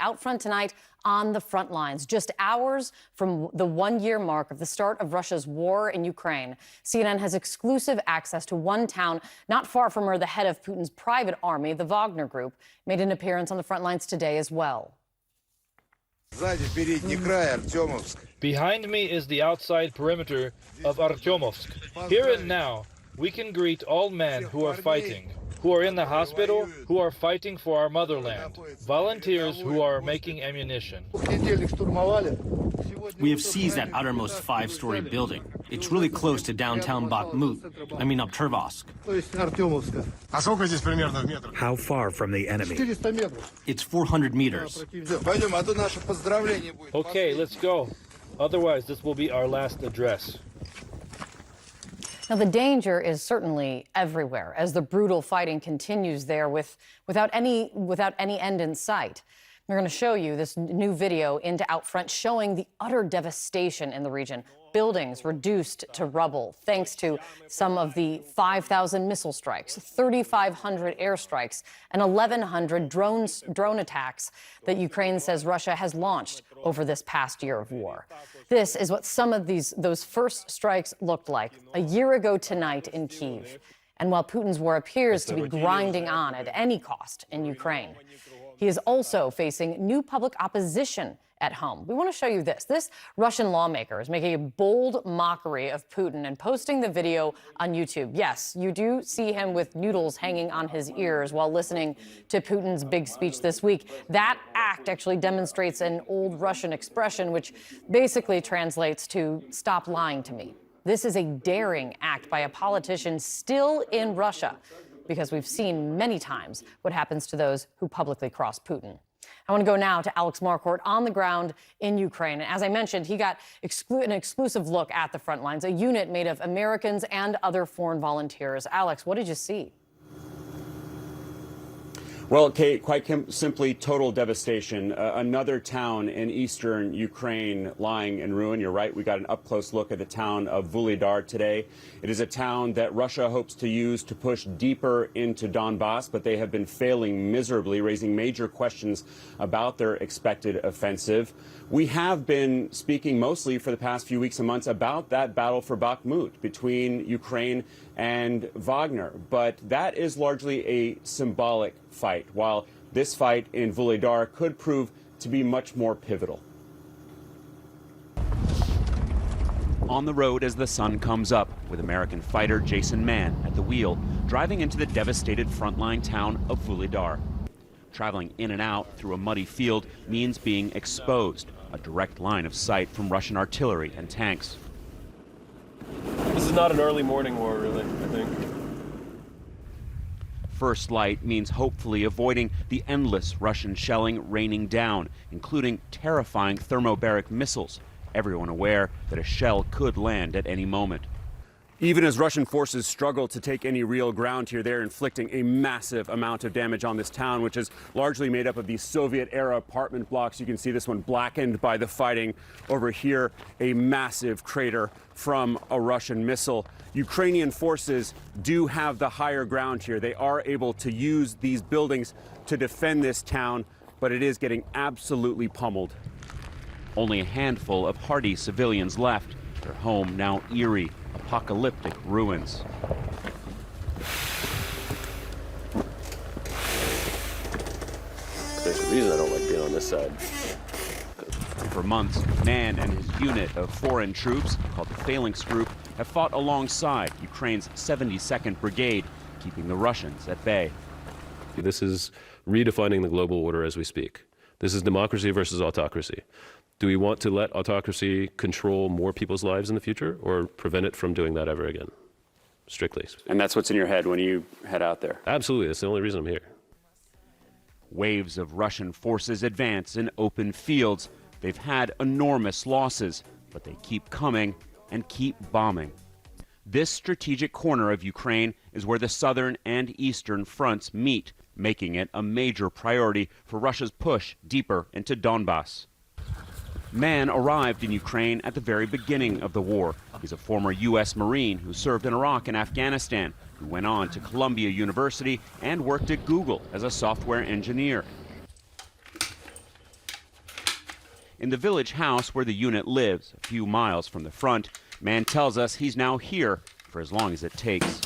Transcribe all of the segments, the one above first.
out front tonight on the front lines, just hours from the one-year mark of the start of Russia's war in Ukraine. CNN has exclusive access to one town not far from where the head of Putin's private army, the Wagner Group, made an appearance on the front lines today as well. Behind me is the outside perimeter of Artyomovsk. Here and now, we can greet all men who are fighting, who are in the hospital, who are fighting for our motherland, volunteers who are making ammunition. We have seized that outermost 5-story building. It's really close to downtown Turtovsk. How far from the enemy? It's 400 meters. Okay, let's go. Otherwise, this will be our last address. Now, the danger is certainly everywhere as the brutal fighting continues there without any end in sight. We're going to show you this new video into out front showing the utter devastation in the region. Buildings reduced to rubble thanks to some of the 5,000 missile strikes, 3,500 airstrikes, and 1,100 drone attacks that Ukraine says Russia has launched over this past year of war. This is what some of those first strikes looked like a year ago tonight in Kyiv. And while Putin's war appears to be grinding on at any cost in Ukraine, he is also facing new public opposition at home. We want to show you this. This Russian lawmaker is making a bold mockery of Putin and posting the video on YouTube. Yes, you do see him with noodles hanging on his ears while listening to Putin's big speech this week. That act actually demonstrates an old Russian expression, which basically translates to "stop lying to me." This is a daring act by a politician still in Russia, because we've seen many times what happens to those who publicly cross Putin. I want to go now to Alex Marquardt on the ground in Ukraine. And as I mentioned, he got an exclusive look at the front lines, a unit made of Americans and other foreign volunteers. Alex, what did you see? Well, Kate, quite simply total devastation. Another town in eastern Ukraine lying in ruin. You're right, we got an up-close look at the town of Vuhledar today. It is a town that Russia hopes to use to push deeper into Donbass, but they have been failing miserably, raising major questions about their expected offensive. We have been speaking mostly for the past few weeks and months about that battle for Bakhmut between Ukraine and Wagner, but that is largely a symbolic fight, while this fight in Vuhledar could prove to be much more pivotal. On the road as the sun comes up, with American fighter Jason Mann at the wheel, driving into the devastated frontline town of Vuhledar. Traveling in and out through a muddy field means being exposed, a direct line of sight from Russian artillery and tanks. This is not an early morning war, really, I think. First light means hopefully avoiding the endless Russian shelling raining down, including terrifying thermobaric missiles, everyone aware that a shell could land at any moment. Even as Russian forces struggle to take any real ground here, they're inflicting a massive amount of damage on this town, which is largely made up of these Soviet-era apartment blocks. You can see this one blackened by the fighting. Over here, a massive crater from a Russian missile. Ukrainian forces do have the higher ground here. They are able to use these buildings to defend this town, but it is getting absolutely pummeled. Only a handful of hardy civilians left, their home now eerie, apocalyptic ruins. There's a reason I don't like being on this side. For months, Mann and his unit of foreign troops, called the Phalanx Group, have fought alongside Ukraine's 72nd Brigade, keeping the Russians at bay. This is redefining the global order as we speak. This is democracy versus autocracy. Do we want to let autocracy control more people's lives in the future, or prevent it from doing that ever again? Strictly. And that's what's in your head when you head out there? Absolutely. That's the only reason I'm here. Waves of Russian forces advance in open fields. They've had enormous losses, but they keep coming and keep bombing. This strategic corner of Ukraine is where the southern and eastern fronts meet, making it a major priority for Russia's push deeper into Donbass. Mann arrived in Ukraine at the very beginning of the war. He's a former U.S. Marine who served in Iraq and Afghanistan, who went on to Columbia University and worked at Google as a software engineer. In the village house where the unit lives, a few miles from the front, man tells us he's now here for as long as it takes.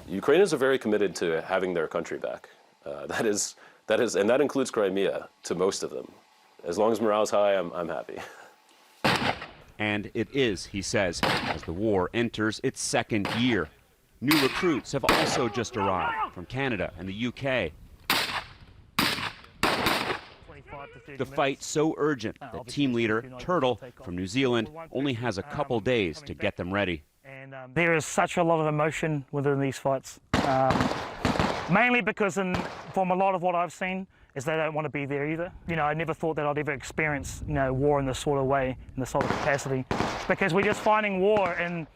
Ukrainians are very committed to having their country back. And that includes Crimea to most of them. As long as morale's high, I'm happy. And it is, he says, as the war enters its second year. New recruits have also just arrived from Canada and the UK. The fight so urgent that team leader Turtle from New Zealand only has a couple days to get them ready. There is such a lot of emotion within these fights, mainly because from a lot of what I've seen is they don't want to be there either. I never thought that I'd ever experience, war in this sort of way, in this sort of capacity, because we're just fighting war and,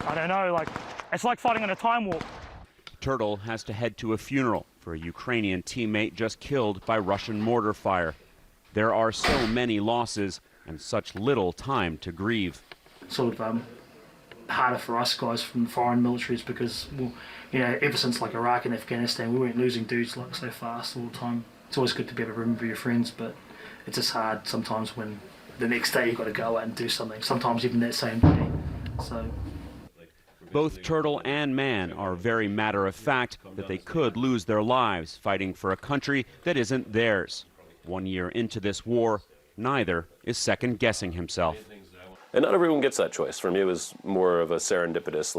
I don't know, it's like fighting in a time warp. Turtle has to head to a funeral for a Ukrainian teammate just killed by Russian mortar fire. There are so many losses and such little time to grieve. Sort of harder for us guys from foreign militaries because, ever since Iraq and Afghanistan, we weren't losing dudes so fast all the time. It's always good to be able to remember your friends, but it's just hard sometimes when the next day you've got to go out and do something, sometimes even that same day. So. Both Turtle and Man are very matter-of-fact that they could lose their lives fighting for a country that isn't theirs. 1 year into this war, neither is second-guessing himself. And not everyone gets that choice. For me, it was more of a serendipitous,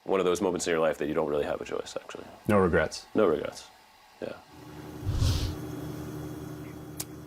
one of those moments in your life that you don't really have a choice, actually. No regrets. No regrets, yeah.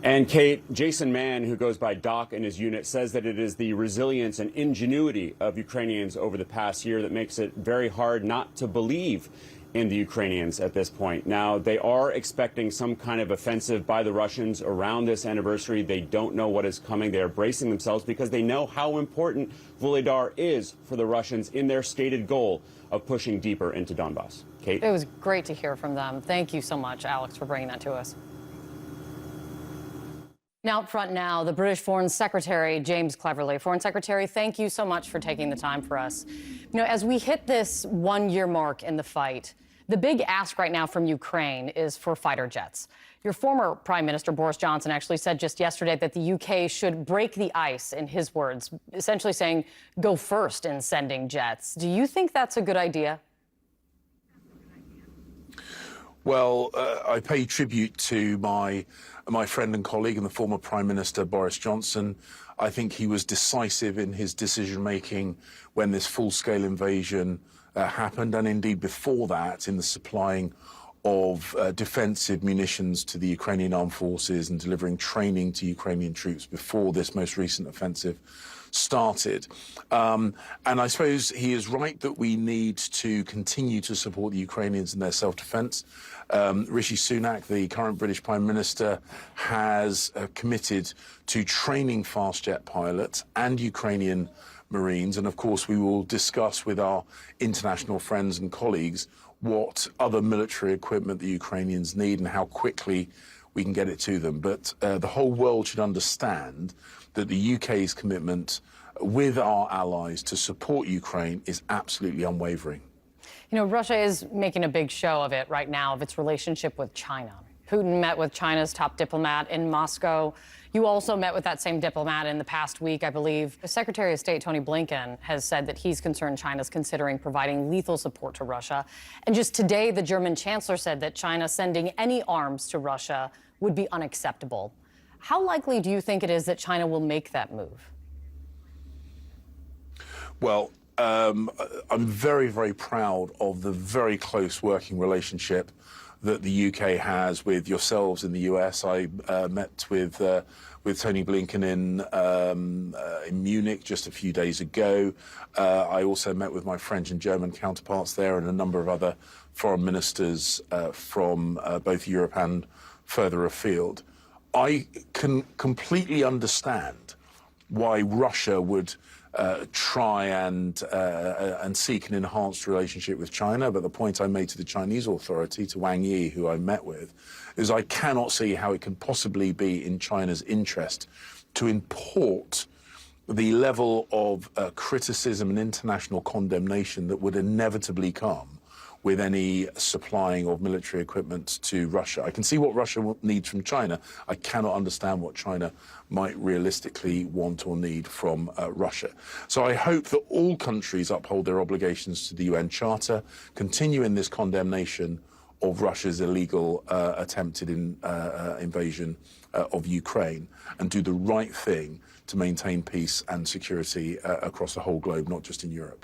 And Kate, Jason Mann, who goes by Doc in his unit, says that it is the resilience and ingenuity of Ukrainians over the past year that makes it very hard not to believe in the Ukrainians at this point. Now, they are expecting some kind of offensive by the Russians around this anniversary. They don't know what is coming. They are bracing themselves because they know how important Vuhledar is for the Russians in their stated goal of pushing deeper into Donbass. Kate? It was great to hear from them. Thank you so much, Alex, for bringing that to us. Now up front now, the British Foreign Secretary, James Cleverly. Foreign Secretary, thank you so much for taking the time for us. As we hit this 1 year mark in the fight, the big ask right now from Ukraine is for fighter jets. Your former Prime Minister, Boris Johnson, actually said just yesterday that the UK should break the ice, in his words, essentially saying, go first in sending jets. Do you think that's a good idea? Well, I pay tribute to my friend and colleague and the former Prime Minister, Boris Johnson. I think he was decisive in his decision-making when this full-scale invasion happened, and indeed before that, in the supplying of defensive munitions to the Ukrainian armed forces and delivering training to Ukrainian troops before this most recent offensive started. And I suppose he is right that we need to continue to support the Ukrainians in their self-defense. Rishi Sunak, the current British Prime Minister, has committed to training fast jet pilots and Ukrainian Marines. And of course, we will discuss with our international friends and colleagues what other military equipment the Ukrainians need and how quickly we can get it to them. But the whole world should understand that the UK's commitment with our allies to support Ukraine is absolutely unwavering. Russia is making a big show of it right now, of its relationship with China. Putin met with China's top diplomat in Moscow. You also met with that same diplomat in the past week, I believe. The Secretary of State, Tony Blinken, has said that he's concerned China's considering providing lethal support to Russia. And just today, the German chancellor said that China sending any arms to Russia would be unacceptable. How likely do you think it is that China will make that move? Well, I'm very, very proud of the very close working relationship that the UK has with yourselves in the US. I met with Tony Blinken in Munich just a few days ago. I also met with my French and German counterparts there and a number of other foreign ministers from both Europe and further afield. I can completely understand why Russia would try and seek an enhanced relationship with China. But the point I made to the Chinese authority, to Wang Yi, who I met with, is I cannot see how it can possibly be in China's interest to import the level of criticism and international condemnation that would inevitably come with any supplying of military equipment to Russia. I can see what Russia needs from China. I cannot understand what China might realistically want or need from Russia. So I hope that all countries uphold their obligations to the UN Charter, continue in this condemnation of Russia's illegal attempted invasion of Ukraine, and do the right thing to maintain peace and security across the whole globe, not just in Europe.